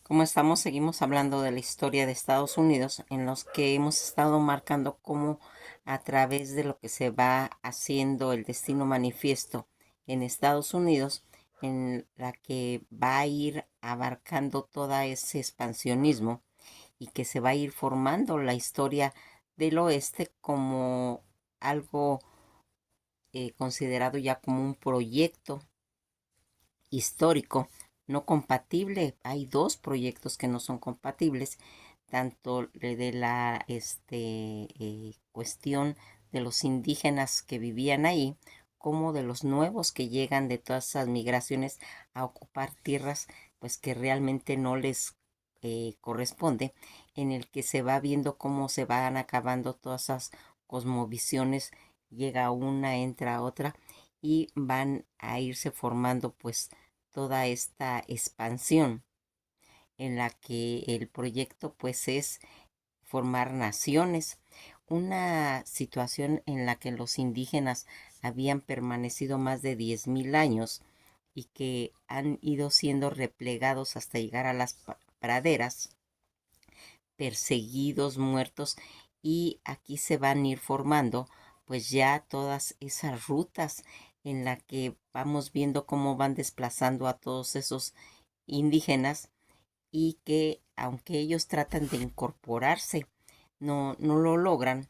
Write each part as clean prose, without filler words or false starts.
Como estamos, seguimos hablando de la historia de Estados Unidos, en los que hemos estado marcando cómo a través de lo que se va haciendo el destino manifiesto en Estados Unidos, en la que va a ir abarcando todo ese expansionismo y que se va a ir formando la historia del oeste como algo considerado ya como un proyecto histórico no compatible. Hay dos proyectos que no son compatibles, tanto de la cuestión de los indígenas que vivían ahí, como de los nuevos que llegan de todas esas migraciones a ocupar tierras pues que realmente no les corresponde, en el que se va viendo cómo se van acabando todas esas cosmovisiones, llega una, entra otra, y van a irse formando pues toda esta expansión en la que el proyecto pues es formar naciones, una situación en la que los indígenas habían permanecido más de 10.000 años y que han ido siendo replegados hasta llegar a las praderas, perseguidos, muertos, y aquí se van a ir formando pues ya todas esas rutas en la que vamos viendo cómo van desplazando a todos esos indígenas, y que aunque ellos tratan de incorporarse, no lo logran,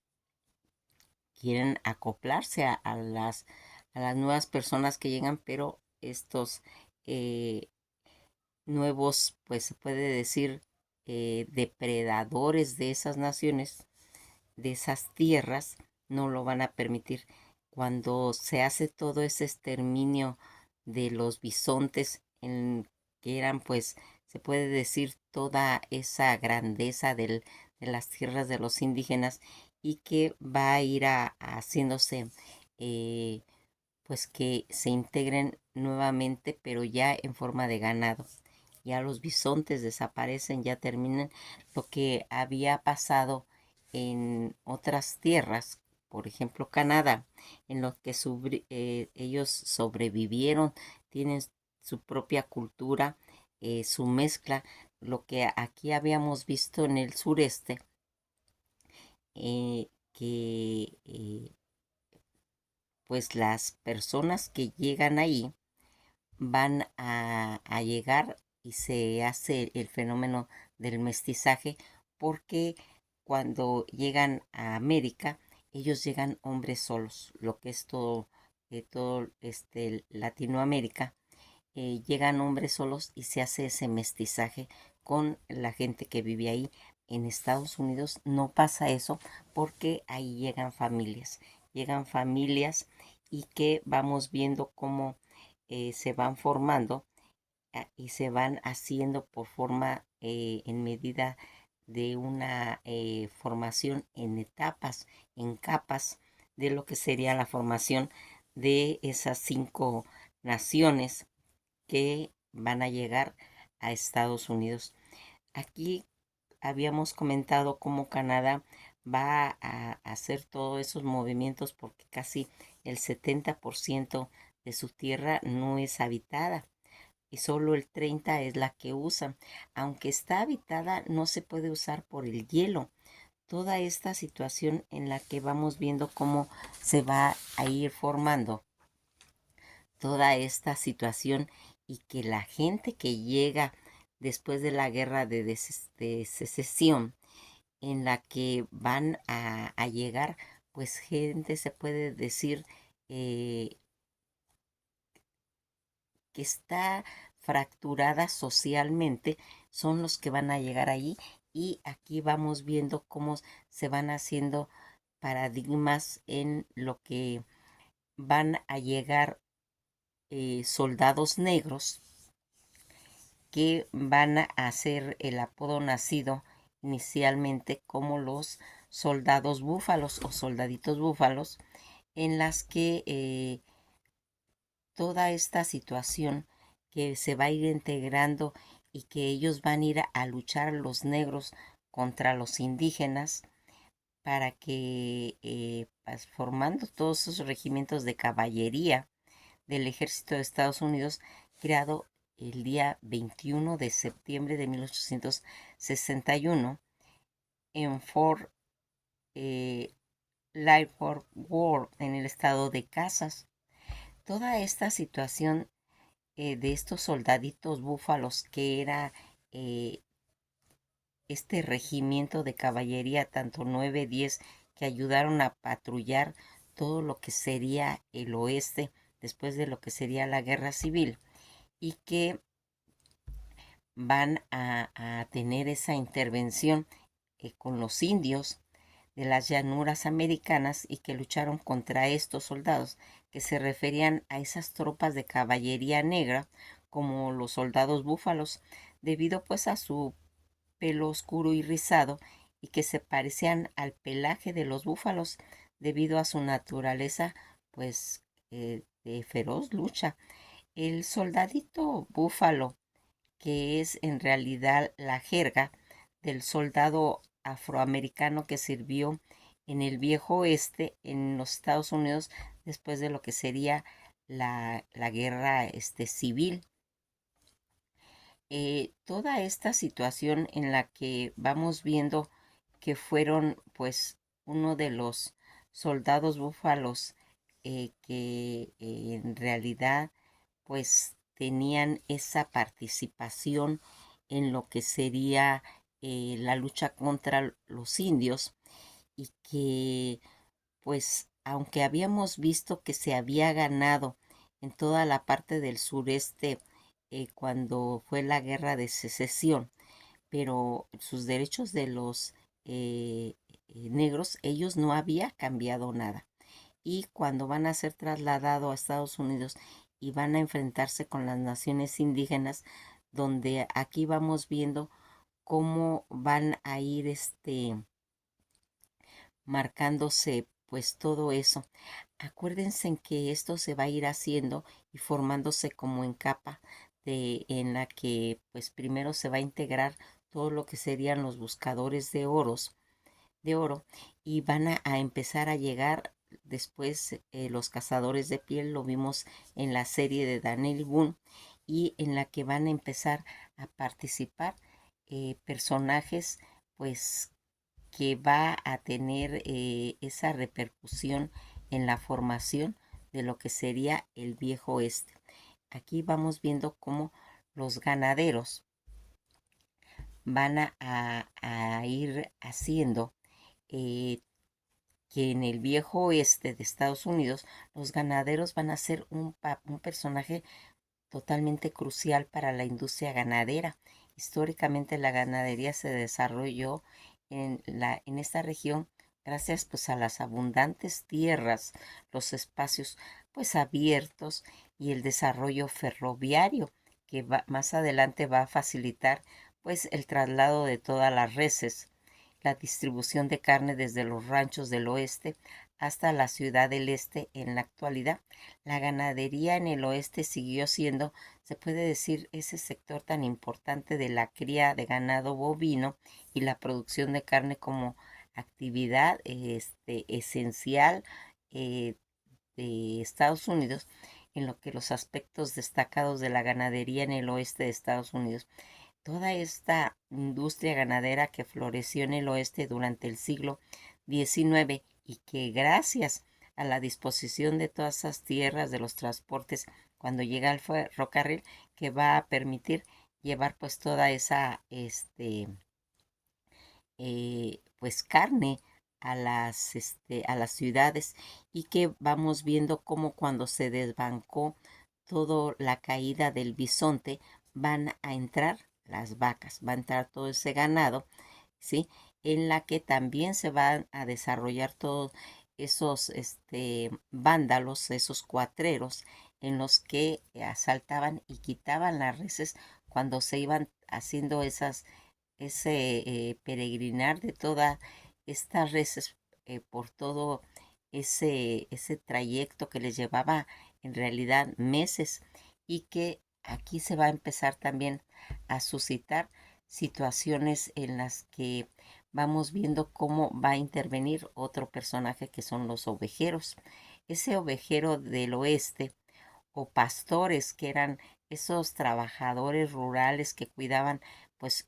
quieren acoplarse a las nuevas personas que llegan, pero estos eh, nuevos, pues se puede decir, depredadores de esas naciones, de esas tierras, no lo van a permitir. Cuando se hace todo ese exterminio de los bisontes, que eran pues, se puede decir, toda esa grandeza de las tierras de los indígenas, y que va a ir haciéndose, eh, pues que se integren nuevamente, pero ya en forma de ganado. Ya los bisontes desaparecen, ya terminan lo que había pasado en otras tierras, por ejemplo Canadá, en lo que ellos sobrevivieron, tienen su propia cultura, su mezcla, lo que aquí habíamos visto en el sureste, que pues las personas que llegan ahí van a llegar y se hace el fenómeno del mestizaje, porque cuando llegan a América, ellos llegan hombres solos, lo que es todo Latinoamérica, llegan hombres solos y se hace ese mestizaje con la gente que vive ahí. En Estados Unidos no pasa eso, porque ahí llegan familias, y que vamos viendo cómo se van formando, y se van haciendo por forma, en medida de una formación en etapas, en capas, de lo que sería la formación de esas 5 naciones que van a llegar a Estados Unidos. Aquí habíamos comentado cómo Canadá va a hacer todos esos movimientos, porque casi el 70% de su tierra no es habitada y solo el 30% es la que usan. Aunque está habitada, no se puede usar por el hielo. Toda esta situación en la que vamos viendo cómo se va a ir formando toda esta situación, y que la gente que llega después de la guerra de secesión, en la que van a llegar pues gente, se puede decir, eh, que está fracturada socialmente, son los que van a llegar ahí, y aquí vamos viendo cómo se van haciendo paradigmas en lo que van a llegar soldados negros, que van a hacer el apodo nacido inicialmente como los soldados búfalos o soldaditos búfalos, en las que toda esta situación que se va a ir integrando, y que ellos van a ir a luchar los negros contra los indígenas, para que formando todos esos regimientos de caballería del ejército de Estados Unidos, creado el día 21 de septiembre de 1861 en Fort Lyford Ward, en el estado de Kansas. Toda esta situación de estos soldaditos búfalos, que era eh, este regimiento de caballería, tanto 9, 10, que ayudaron a patrullar todo lo que sería el oeste después de lo que sería la guerra civil, y que van a tener esa intervención con los indios de las llanuras americanas, y que lucharon contra estos soldados, que se referían a esas tropas de caballería negra como los soldados búfalos, debido pues a su pelo oscuro y rizado, y que se parecían al pelaje de los búfalos debido a su naturaleza pues de feroz lucha. El soldadito búfalo, que es en realidad la jerga del soldado afroamericano que sirvió en el viejo oeste en los Estados Unidos después de lo que sería la guerra civil. Toda esta situación en la que vamos viendo que fueron pues uno de los soldados búfalos que en realidad pues tenían esa participación en lo que sería la lucha contra los indios, y que pues aunque habíamos visto que se había ganado en toda la parte del sureste cuando fue la guerra de secesión, pero sus derechos de los negros, ellos no había cambiado nada. Y cuando van a ser trasladados a Estados Unidos y van a enfrentarse con las naciones indígenas, donde aquí vamos viendo cómo van a ir marcándose pues todo eso. Acuérdense en que esto se va a ir haciendo y formándose como en capa, en la que pues primero se va a integrar todo lo que serían los buscadores de oro, y van a empezar a llegar después los cazadores de piel. Lo vimos en la serie de Daniel Boone, y en la que van a empezar a participar personajes pues que va a tener esa repercusión en la formación de lo que sería el viejo oeste. Aquí vamos viendo cómo los ganaderos van a ir haciendo eh, que en el viejo oeste de Estados Unidos los ganaderos van a ser un personaje totalmente crucial para la industria ganadera. Históricamente la ganadería se desarrolló en esta región gracias pues a las abundantes tierras, los espacios pues abiertos y el desarrollo ferroviario, que más adelante va a facilitar pues el traslado de todas las reses, la distribución de carne desde los ranchos del oeste hasta la ciudad del este. En la actualidad, la ganadería en el oeste siguió siendo, se puede decir, ese sector tan importante de la cría de ganado bovino y la producción de carne como actividad esencial eh, de Estados Unidos, en lo que los aspectos destacados de la ganadería en el oeste de Estados Unidos. Toda esta industria ganadera que floreció en el oeste durante el siglo XIX, y que gracias a la disposición de todas esas tierras, de los transportes, cuando llega el ferrocarril, que va a permitir llevar pues toda esa pues carne a las ciudades, y que vamos viendo cómo cuando se desbancó toda la caída del bisonte, van a entrar las vacas, va a entrar todo ese ganado, ¿sí? En la que también se van a desarrollar todos esos vándalos, esos cuatreros, en los que asaltaban y quitaban las reses cuando se iban haciendo ese peregrinar de todas estas reses por todo ese trayecto que les llevaba en realidad meses, y que aquí se va a empezar también a suscitar situaciones en las que vamos viendo cómo va a intervenir otro personaje, que son los ovejeros. Ese ovejero del oeste, o pastores, que eran esos trabajadores rurales que cuidaban pues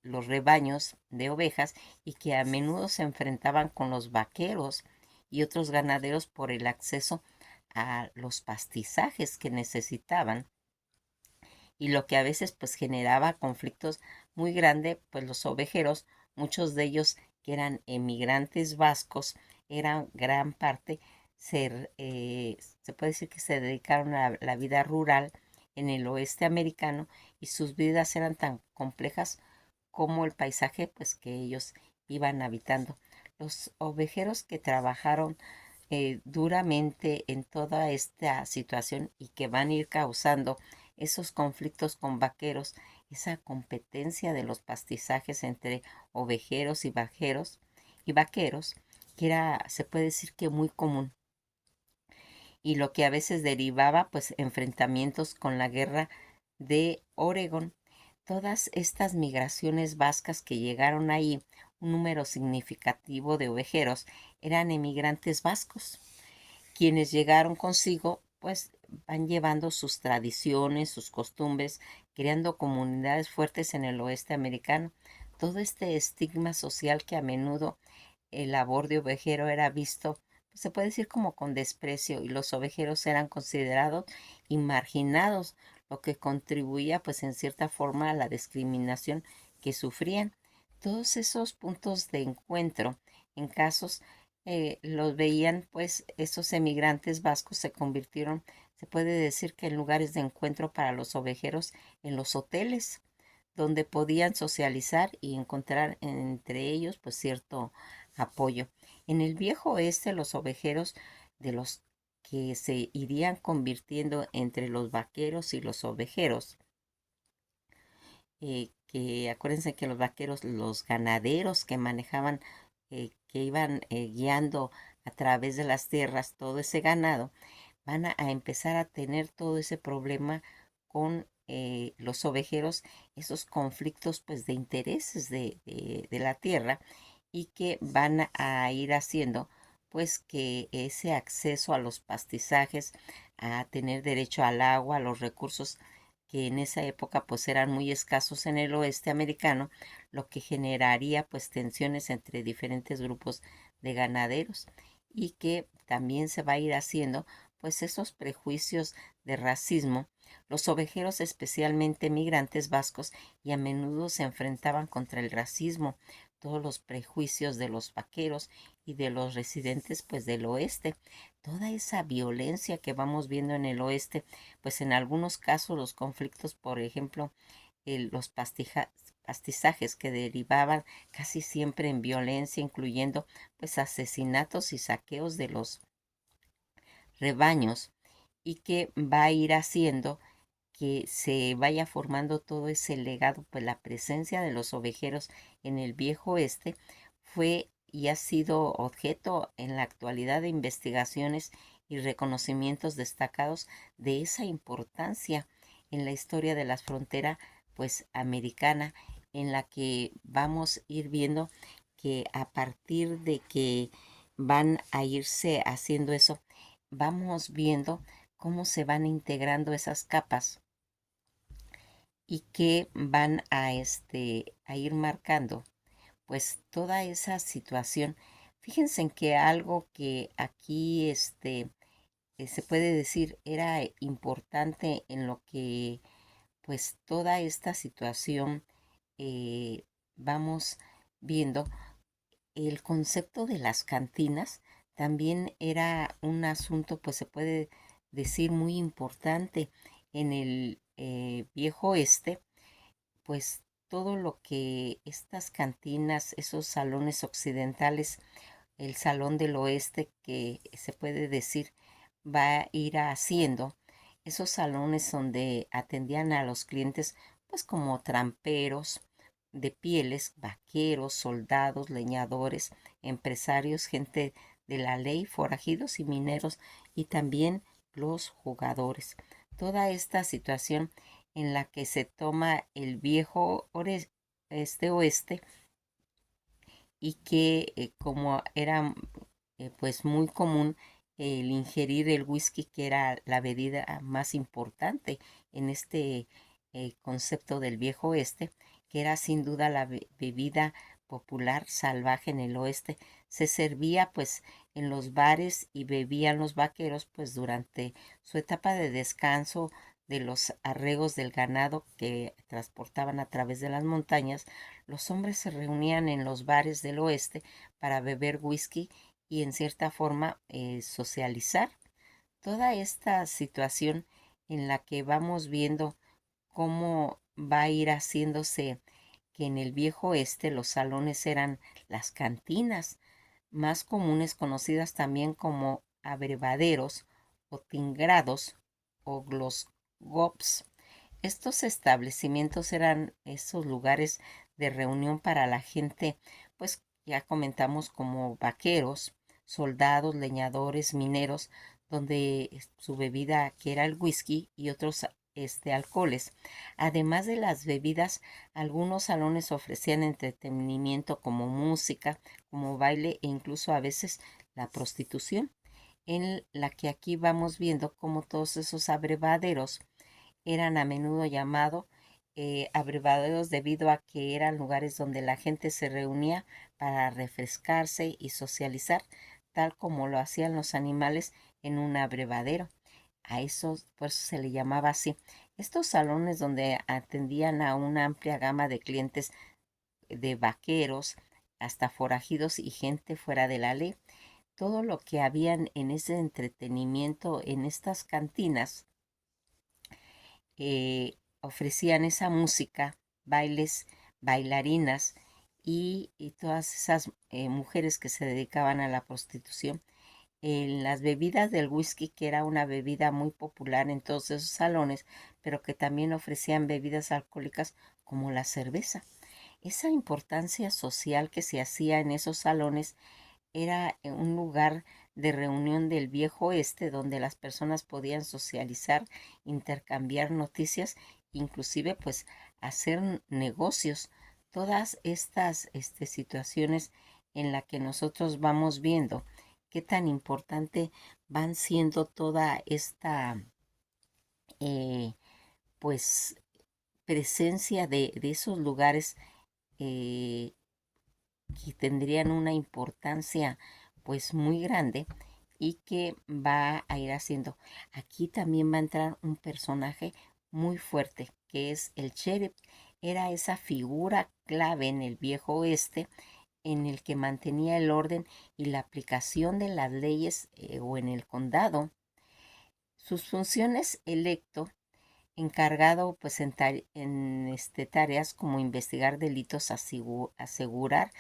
los rebaños de ovejas y que a menudo se enfrentaban con los vaqueros y otros ganaderos por el acceso a los pastizajes que necesitaban, y lo que a veces pues generaba conflictos muy grandes, pues los ovejeros, muchos de ellos que eran emigrantes vascos, eran gran parte, se puede decir que se dedicaron a la vida rural en el oeste americano, y sus vidas eran tan complejas como el paisaje pues que ellos iban habitando. Los ovejeros que trabajaron duramente en toda esta situación y que van a ir causando esos conflictos con vaqueros, esa competencia de los pastizajes entre ovejeros y vaqueros, que era, se puede decir que muy común, y lo que a veces derivaba pues enfrentamientos con la guerra de Oregón. Todas estas migraciones vascas que llegaron ahí, un número significativo de ovejeros eran emigrantes vascos, quienes llegaron consigo, pues van llevando sus tradiciones, sus costumbres, creando comunidades fuertes en el oeste americano. Todo este estigma social que a menudo el labor de ovejero era visto, pues, se puede decir como con desprecio, y los ovejeros eran considerados y marginados, lo que contribuía pues en cierta forma a la discriminación que sufrían. Todos esos puntos de encuentro en casos los veían pues esos emigrantes vascos se convirtieron, se puede decir que en lugares de encuentro para los ovejeros en los hoteles, donde podían socializar y encontrar entre ellos pues cierto apoyo. En el viejo oeste los ovejeros, de los que se irían convirtiendo entre los vaqueros y los ovejeros, que acuérdense que los vaqueros, los ganaderos que manejaban, que iban guiando a través de las tierras todo ese ganado, van a empezar a tener todo ese problema con los ovejeros, esos conflictos pues de intereses de la tierra, y que van a ir haciendo pues que ese acceso a los pastizajes, a tener derecho al agua, a los recursos que en esa época pues eran muy escasos en el oeste americano, lo que generaría pues tensiones entre diferentes grupos de ganaderos, y que también se va a ir haciendo pues esos prejuicios de racismo. Los ovejeros, especialmente migrantes vascos, y a menudo se enfrentaban contra el racismo, todos los prejuicios de los vaqueros y de los residentes pues del oeste, toda esa violencia que vamos viendo en el oeste, pues en algunos casos los conflictos, por ejemplo, los pastizajes que derivaban casi siempre en violencia, incluyendo pues asesinatos y saqueos de los rebaños, y que va a ir haciendo que se vaya formando todo ese legado, pues la presencia de los ovejeros en el viejo oeste fue y ha sido objeto en la actualidad de investigaciones y reconocimientos destacados de esa importancia en la historia de la frontera pues americana, en la que vamos a ir viendo que a partir de que van a irse haciendo eso, vamos viendo cómo se van integrando esas capas y que van a ir marcando pues toda esa situación. Fíjense en que algo que aquí se puede decir era importante en lo que pues toda esta situación eh, vamos viendo, el concepto de las cantinas también era un asunto, pues se puede decir muy importante en el viejo oeste, pues todo lo que estas cantinas, esos salones occidentales, el salón del oeste que se puede decir va a ir haciendo, esos salones donde atendían a los clientes pues como tramperos de pieles, vaqueros, soldados, leñadores, empresarios, gente de la ley, forajidos y mineros, y también los jugadores. Toda esta situación en la que se toma el viejo oeste, y que como era pues muy común el ingerir el whisky, que era la bebida más importante en este concepto del viejo oeste, que era sin duda la bebida popular salvaje en el oeste. Se servía pues en los bares y bebían los vaqueros pues durante su etapa de descanso de los arregos del ganado que transportaban a través de las montañas. Los hombres se reunían en los bares del oeste para beber whisky y en cierta forma socializar. Toda esta situación en la que vamos viendo cómo va a ir haciéndose, que en el viejo oeste los salones eran las cantinas, más comunes, conocidas también como abrevaderos o tingrados o los gops. Estos establecimientos eran esos lugares de reunión para la gente, pues ya comentamos, como vaqueros, soldados, leñadores, mineros, donde su bebida, que era el whisky, y otros alcoholes. Además de las bebidas, algunos salones ofrecían entretenimiento como música, como baile e incluso a veces la prostitución, en la que aquí vamos viendo cómo todos esos abrevaderos eran a menudo llamados abrevaderos debido a que eran lugares donde la gente se reunía para refrescarse y socializar, tal como lo hacían los animales en un abrevadero. A eso, por eso se le llamaba así. Estos salones, donde atendían a una amplia gama de clientes, de vaqueros hasta forajidos y gente fuera de la ley, todo lo que habían en ese entretenimiento en estas cantinas, ofrecían esa música, bailes, bailarinas y todas esas mujeres que se dedicaban a la prostitución. En las bebidas del whisky, que era una bebida muy popular en todos esos salones, pero que también ofrecían bebidas alcohólicas como la cerveza. Esa importancia social que se hacía en esos salones era un lugar de reunión del viejo oeste, donde las personas podían socializar, intercambiar noticias, inclusive pues hacer negocios. Todas estas situaciones en las que nosotros vamos viendo qué tan importante van siendo toda esta eh, pues presencia de esos lugares, eh, que tendrían una importancia pues muy grande y que va a ir haciendo. Aquí también va a entrar un personaje muy fuerte, que es el sheriff. Era esa figura clave en el viejo oeste, en el que mantenía el orden y la aplicación de las leyes, o en el condado. Sus funciones: electo, encargado pues en tareas como investigar delitos, asegurar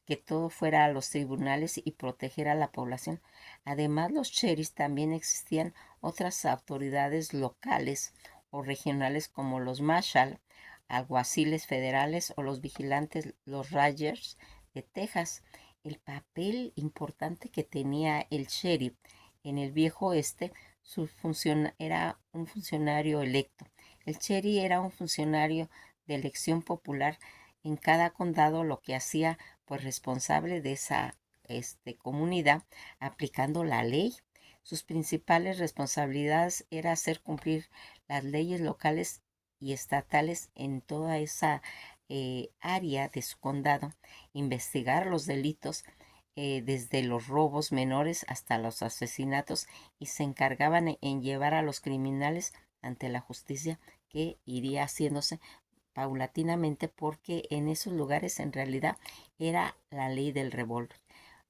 que todo fuera a los tribunales y proteger a la población. Además, los sheriffs, también existían otras autoridades locales o regionales como los marshal, alguaciles federales, o los vigilantes, los rangers de Texas. El papel importante que tenía el sheriff en el viejo oeste: su función era un funcionario electo. El sheriff era un funcionario de elección popular en cada condado, lo que hacía pues responsable de esa comunidad, aplicando la ley. Sus principales responsabilidades era hacer cumplir las leyes locales y estatales en toda esa área de su condado, investigar los delitos, desde los robos menores hasta los asesinatos, y se encargaban en llevar a los criminales ante la justicia, que iría haciéndose paulatinamente, porque en esos lugares en realidad era la ley del revólver.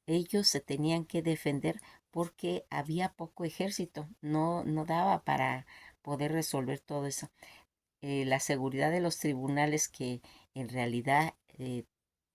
Ellos se tenían que defender porque había poco ejército, no daba para poder resolver todo eso. La seguridad de los tribunales, que en realidad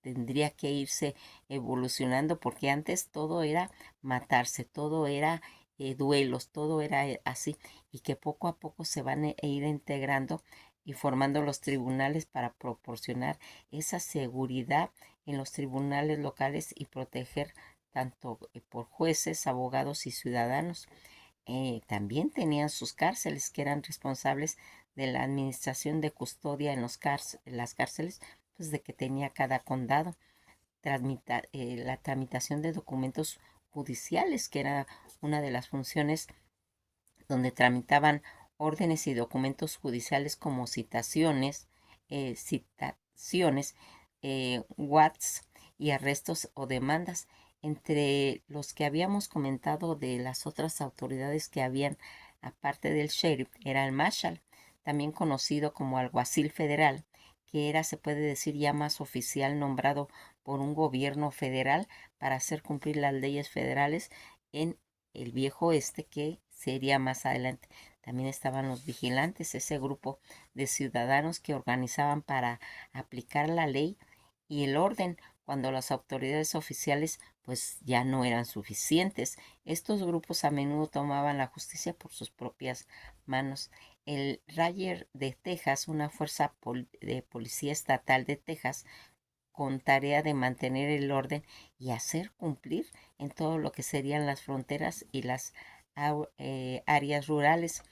tendría que irse evolucionando, porque antes todo era matarse, todo era duelos, todo era así, y que poco a poco se van a ir integrando y formando los tribunales para proporcionar esa seguridad en los tribunales locales y proteger tanto por jueces, abogados y ciudadanos. También tenían sus cárceles, que eran responsables de la administración de custodia en las cárceles, pues de que tenía cada condado. La tramitación de documentos judiciales, que era una de las funciones donde tramitaban órdenes y documentos judiciales como citaciones, WATs y arrestos o demandas, entre los que habíamos comentado de las otras autoridades que habían, aparte del sheriff, era el marshal, también conocido como alguacil federal, que era, se puede decir, ya más oficial, nombrado por un gobierno federal para hacer cumplir las leyes federales en el viejo oeste, que sería más adelante. También estaban los vigilantes, ese grupo de ciudadanos que organizaban para aplicar la ley y el orden cuando las autoridades oficiales pues ya no eran suficientes. Estos grupos a menudo tomaban la justicia por sus propias manos. El Ranger de Texas, una fuerza de policía estatal de Texas, con tarea de mantener el orden y hacer cumplir en todo lo que serían las fronteras y las áreas rurales.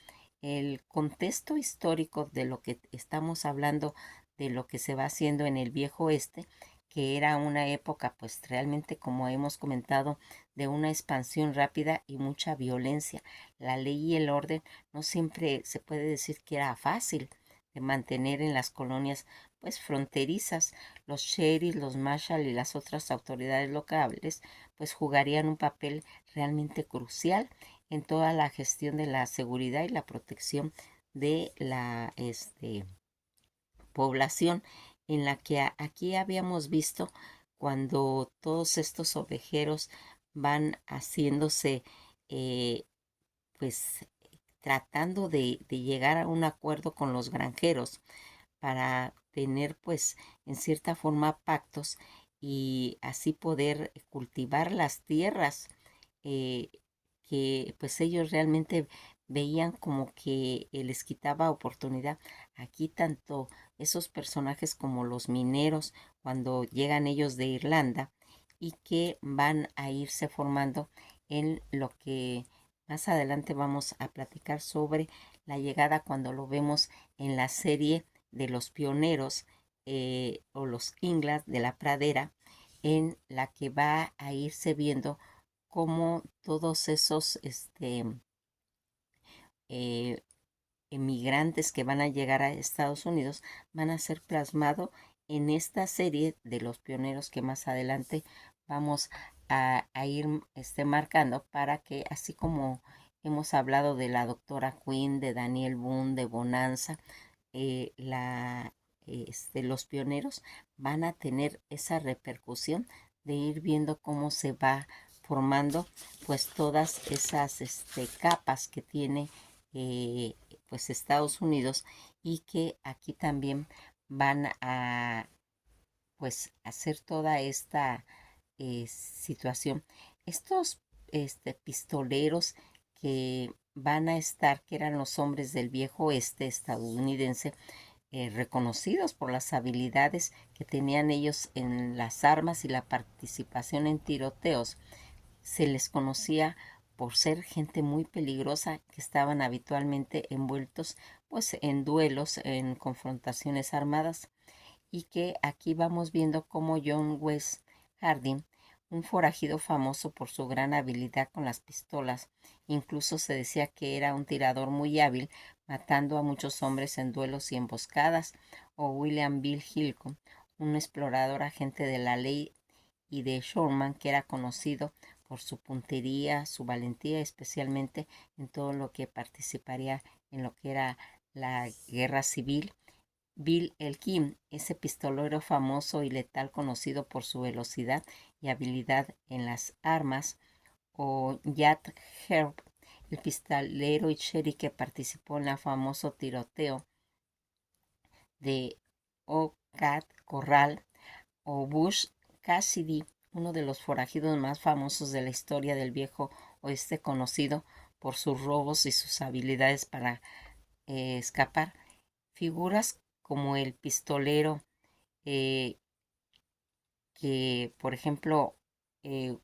El contexto histórico de lo que estamos hablando, de lo que se va haciendo en el viejo oeste, que era una época, pues realmente, como hemos comentado, de una expansión rápida y mucha violencia. La ley y el orden no siempre se puede decir que era fácil de mantener en las colonias pues fronterizas. Los sheriffs, los marshal y las otras autoridades locales pues jugarían un papel realmente crucial en toda la gestión de la seguridad y la protección de la población, en la que aquí habíamos visto cuando todos estos ovejeros van haciéndose, eh, pues tratando de llegar a un acuerdo con los granjeros para tener pues en cierta forma pactos y así poder cultivar las tierras, eh, que pues ellos realmente veían como que les quitaba oportunidad. Aquí tanto esos personajes como los mineros, cuando llegan ellos de Irlanda y que van a irse formando en lo que más adelante vamos a platicar sobre la llegada, cuando lo vemos en la serie de los pioneros, o los Inglas de la pradera, en la que va a irse viendo cómo todos esos eh, emigrantes que van a llegar a Estados Unidos van a ser plasmados en esta serie de los pioneros, que más adelante vamos a ir marcando, para que, así como hemos hablado de la doctora Quinn, de Daniel Boone, de Bonanza, los pioneros van a tener esa repercusión de ir viendo cómo se va formando pues todas esas capas que tiene, pues Estados Unidos, y que aquí también van a pues hacer toda esta situación. Estos pistoleros que van a estar, que eran los hombres del viejo oeste estadounidense, reconocidos por las habilidades que tenían ellos en las armas y la participación en tiroteos. Se les conocía por ser gente muy peligrosa, que estaban habitualmente envueltos pues en duelos, en confrontaciones armadas, y que aquí vamos viendo cómo John West Harding, un forajido famoso por su gran habilidad con las pistolas, incluso se decía que era un tirador muy hábil, matando a muchos hombres en duelos y emboscadas, o William Bill Hilcom, un explorador agente de la ley y de Sherman, que era conocido por su puntería, su valentía, especialmente en todo lo que participaría en lo que era la guerra civil. Bill Elkin, ese pistolero famoso y letal, conocido por su velocidad y habilidad en las armas, o Jack Herb, el pistolero y sheriff que participó en el famoso tiroteo de Oak Corral, o Bush Cassidy, uno de los forajidos más famosos de la historia del viejo oeste, conocido por sus robos y sus habilidades para escapar. Figuras como el pistolero, eh, que, por ejemplo,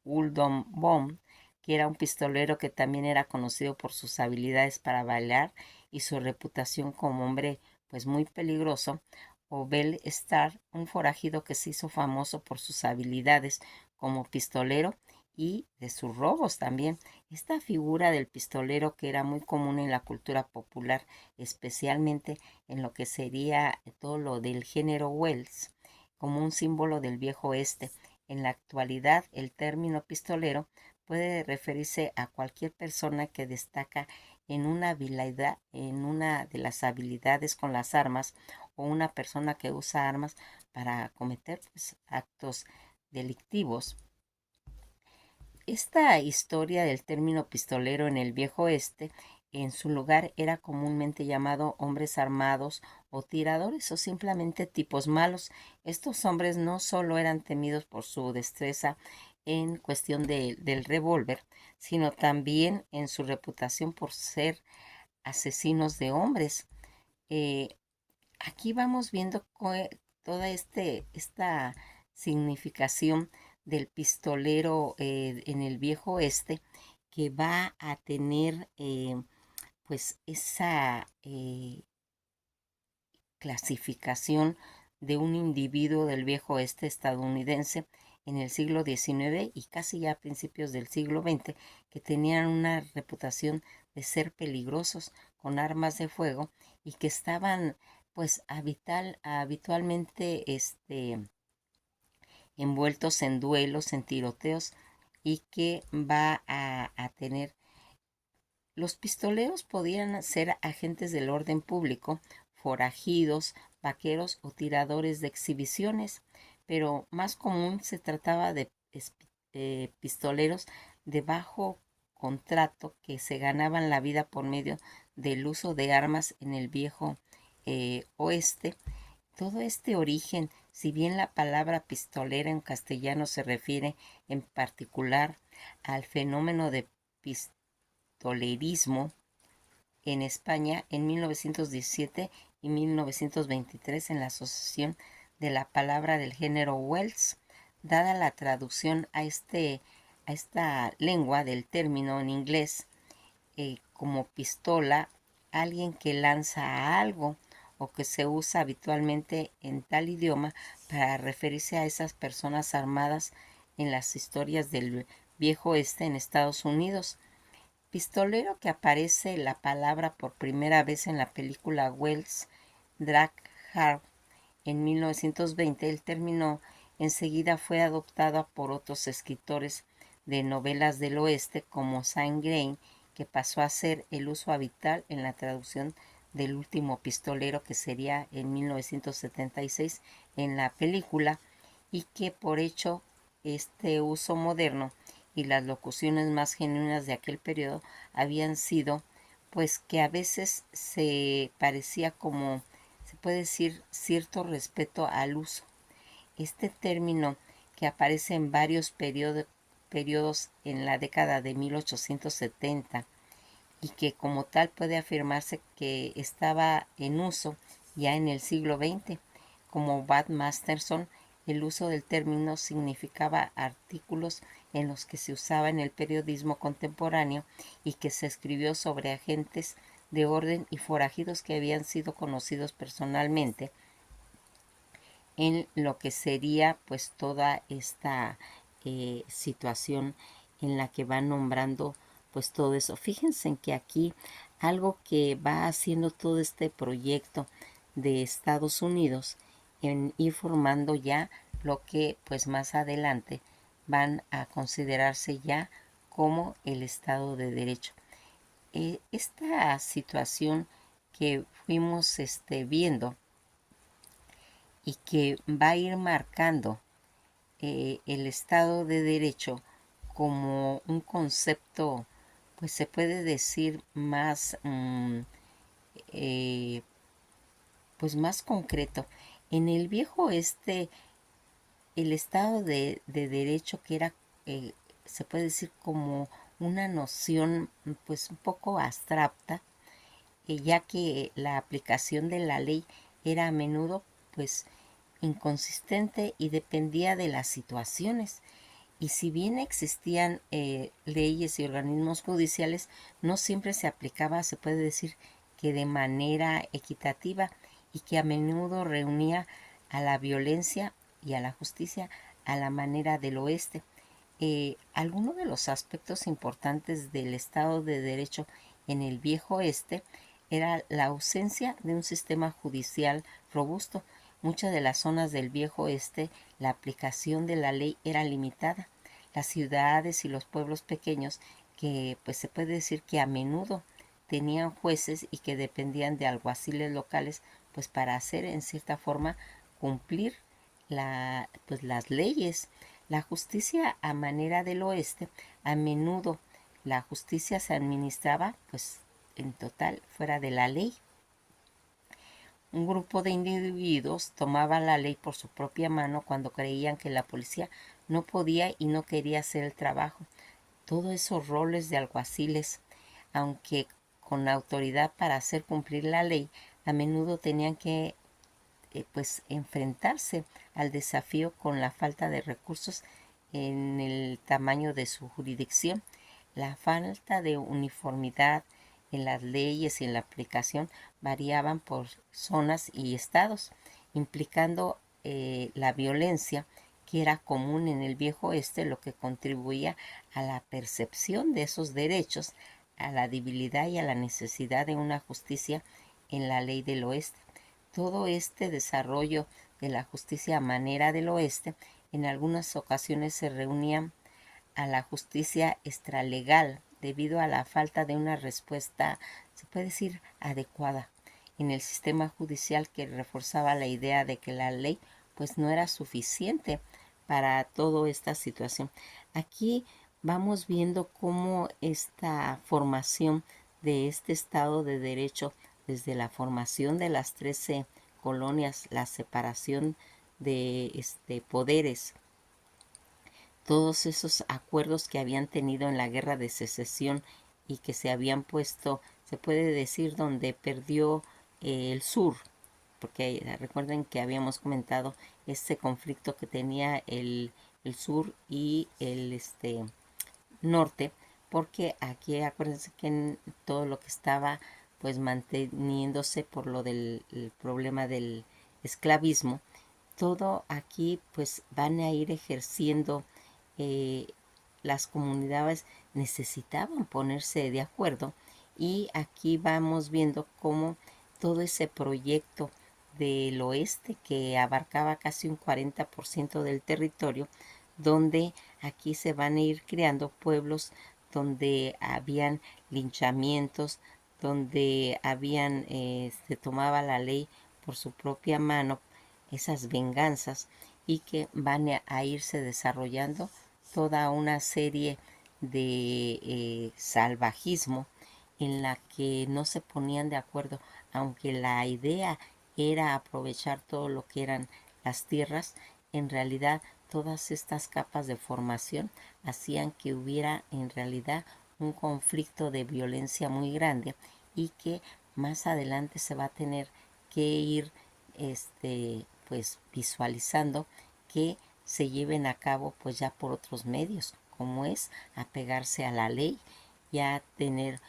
Uldon Bomb, que era un pistolero que también era conocido por sus habilidades para bailar y su reputación como hombre pues muy peligroso, o Bell Star, un forajido que se hizo famoso por sus habilidades como pistolero y de sus robos también. Esta figura del pistolero, que era muy común en la cultura popular, especialmente en lo que sería todo lo del género Wells, como un símbolo del viejo oeste. En la actualidad, el término pistolero puede referirse a cualquier persona que destaca en una habilidad, en una de las habilidades con las armas, o una persona que usa armas para cometer, pues, actos delictivos. Esta historia del término pistolero en el viejo oeste, en su lugar era comúnmente llamado hombres armados o tiradores, o simplemente tipos malos. Estos hombres no solo eran temidos por su destreza en cuestión del revólver, sino también en su reputación por ser asesinos de hombres. Eh, Aquí vamos viendo toda esta significación del pistolero en el viejo oeste, que va a tener pues esa clasificación de un individuo del viejo oeste estadounidense en el siglo XIX y casi ya a principios del siglo XX, que tenían una reputación de ser peligrosos con armas de fuego, y que estaban pues habitualmente envueltos en duelos, en tiroteos, y que va a tener. Los pistoleros podían ser agentes del orden público, forajidos, vaqueros o tiradores de exhibiciones, pero más común se trataba de pistoleros de bajo contrato, que se ganaban la vida por medio del uso de armas en el viejo oeste. Todo este origen, si bien la palabra pistolera en castellano se refiere en particular al fenómeno de pistolerismo en España en 1917 y 1923, en la Asociación de la Palabra del Género Wells, dada la traducción a esta lengua del término en inglés como pistola, alguien que lanza a algo, o que se usa habitualmente en tal idioma para referirse a esas personas armadas en las historias del viejo oeste en Estados Unidos. Pistolero, que aparece la palabra por primera vez en la película Wells Drag Hard en 1920, el término enseguida fue adoptado por otros escritores de novelas del oeste como Saint Grain, que pasó a ser el uso habitual en la traducción del último pistolero, que sería en 1976 en la película, y que por hecho este uso moderno y las locuciones más genuinas de aquel periodo habían sido, pues, que a veces se parecía como, se puede decir, cierto respeto al uso. Este término, que aparece en varios periodos en la década de 1870, y que como tal puede afirmarse que estaba en uso ya en el siglo XX. Como Bud Masterson, el uso del término significaba artículos en los que se usaba en el periodismo contemporáneo, y que se escribió sobre agentes de orden y forajidos que habían sido conocidos personalmente, en lo que sería pues toda esta situación en la que van nombrando pues todo eso. Fíjense en que aquí algo que va haciendo todo este proyecto de Estados Unidos en ir formando ya lo que pues más adelante van a considerarse ya como el Estado de Derecho. Esta situación que fuimos viendo, y que va a ir marcando el Estado de Derecho como un concepto, pues se puede decir más, eh, pues más concreto. En el viejo oeste, el Estado de Derecho, que era, se puede decir, como una noción pues un poco abstracta, ya que la aplicación de la ley era a menudo pues inconsistente y dependía de las situaciones. Y si bien existían leyes y organismos judiciales, no siempre se aplicaba, se puede decir, que de manera equitativa, y que a menudo reunía a la violencia y a la justicia a la manera del oeste. Algunos de los aspectos importantes del Estado de Derecho en el Viejo Oeste era la ausencia de un sistema judicial robusto. Muchas de las zonas del Viejo Oeste, la aplicación de la ley era limitada. Las ciudades y los pueblos pequeños, que pues se puede decir que a menudo tenían jueces y que dependían de alguaciles locales, pues para hacer en cierta forma cumplir pues las leyes. La justicia a manera del oeste, a menudo la justicia se administraba pues en total fuera de la ley. Un grupo de individuos tomaba la ley por su propia mano cuando creían que la policía no podía y no quería hacer el trabajo. Todos esos roles de alguaciles, aunque con autoridad para hacer cumplir la ley, a menudo tenían que pues enfrentarse al desafío con la falta de recursos en el tamaño de su jurisdicción, la falta de uniformidad en las leyes y en la aplicación variaban por zonas y estados, implicando la violencia que era común en el viejo oeste, lo que contribuía a la percepción de esos derechos, a la debilidad y a la necesidad de una justicia en la ley del oeste. Todo este desarrollo de la justicia a manera del oeste en algunas ocasiones se reunían a la justicia extralegal debido a la falta de una respuesta, se puede decir, adecuada en el sistema judicial, que reforzaba la idea de que la ley pues no era suficiente para toda esta situación. Aquí vamos viendo cómo esta formación de este Estado de Derecho, desde la formación de las 13 colonias, la separación de poderes, todos esos acuerdos que habían tenido en la guerra de secesión y que se habían puesto, se puede decir, donde perdió el sur, porque recuerden que habíamos comentado este conflicto que tenía el sur y el norte, porque aquí acuérdense que en todo lo que estaba pues manteniéndose por lo del problema del esclavismo, todo aquí pues van a ir ejerciendo, eh, las comunidades necesitaban ponerse de acuerdo, y aquí vamos viendo cómo todo ese proyecto del oeste, que abarcaba casi un 40% del territorio, donde aquí se van a ir creando pueblos donde habían linchamientos, donde habían, se tomaba la ley por su propia mano, esas venganzas, y que van a irse desarrollando toda una serie de salvajismo en la que no se ponían de acuerdo, aunque la idea era aprovechar todo lo que eran las tierras. En realidad todas estas capas de formación hacían que hubiera en realidad un conflicto de violencia muy grande, y que más adelante se va a tener que ir pues visualizando que se lleven a cabo pues ya por otros medios, como es apegarse a la ley, ya tener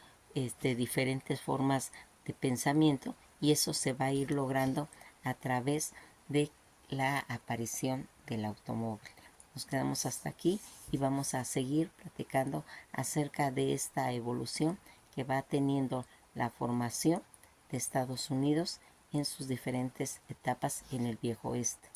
diferentes formas de pensamiento, y eso se va a ir logrando a través de la aparición del automóvil. Nos quedamos hasta aquí y vamos a seguir platicando acerca de esta evolución que va teniendo la formación de Estados Unidos en sus diferentes etapas en el Viejo Oeste.